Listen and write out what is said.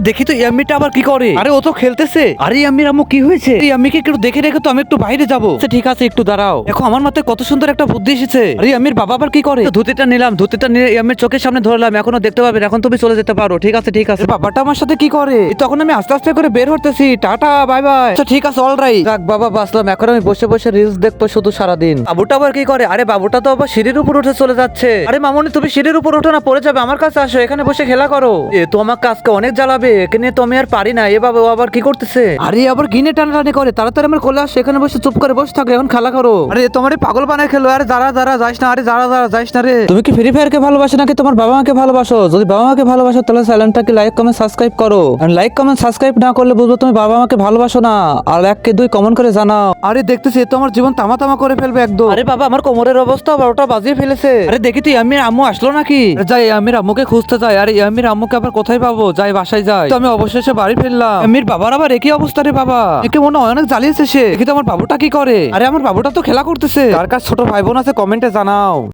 দেখি তো ইয়াম্মিটা আবার কি করে। আরে ও তো খেলতেছে। আরে ইয়াম্মির আম্মু কি হয়েছে? ইয়াম্মিকে একটু দেখে রেখে তো আমি একটু বাইরে যাবো। আচ্ছা ঠিক আছে একটু দাঁড়াও। দেখো আমার মাথায় কত সুন্দর একটা বুদ্ধি এসেছে। আরে ইয়াম্মির বাবা আবার কি করে? ধুতিটা নিলাম, ধুতিটা নিয়ে ইয়াম্মির চোখের সামনে ধরলাম, এখনো দেখতে পাবেন, এখন তুমি চলে যেতে পারো। ঠিক আছে ঠিক আছে। বাবাটা আমার সাথে কি করে? তখন আমি আস্তে আস্তে করে বের হতেছি। Tata bye bye. আচ্ছা ঠিক আছে অলরাইট। যাক বাবা বাঁচলাম। এখন আমি বসে বসে রিলস দেখবো শুধু সারাদিন। বাবুটা আবার কি করে? আরে বাবুটা তো আবার সিঁড়ির উপর উঠে চলে যাচ্ছে। আরে মামুনি তুমি সিঁড়ির উপর ওঠো না, পড়ে যাবে। আমার কাছে আসো, এখানে বসে খেলা করো। এ তো আমার কাজকে অনেক জ্বালাবে, এখানে তো আমি আর পারি না। এ বাবা ও আবার কি করতেছে? আরে আবার গিনে টানাটানি করে। তাড়াতাড়ি আমার কোলে আসো, এখানে বসে চুপ করে বসে থাকো, এখন খেলা করো। আরে তোমার পাগল বানায় খেলো। আরে দাঁড়া দাঁড়া যাইস না। আরে দাঁড়া দাঁড়া যাইস না রে। তুমি কি ফ্রি ফায়ার কে ভালোবাসো নাকি তোমার বাবা মাকে ভালোবাসো? যদি বাবা মাকে ভালোবাসো তাহলে চ্যানেলটাকে লাইক কমেন্ট সাবস্ক্রাইব করো। আর লাইক কমেন্ট সাবস্ক্রাইব না করলে বুঝবো তুমি বাবা মাকে ভালোবাসো না। আর 1 কে 2 কমেন্ট করে জানাও। আরে দেখতেছি তো আমার জীবন তামা তামা করে ফেলবে একদম। আরে বাবা আমার কোমরের অবস্থা 12টা বাজিয়ে ফেলেছে। আরে দেখি তো ইয়ামির আম্মু আসলো নাকি? যাই ইয়ামির আম্মুকে খুঁজতে যাই। আরে ইয়ামির আম্মুকে আবার কোথায় পাবো? যাই বাসায় যাই। তো আমি অবশেষে বাড়ি ফিরলাম। ইয়ামির বাবার আবার একই অবস্থা রে বাবা। একে মনে হয় অনেক জ্বালিয়েছে সে। দেখি তো আমার বাবুটা কি করে? আরে আমার বাবুটা তো খেলা করতেছে। তার কাছে ছোট ভাই বোন আছে কমেন্টে জানাও।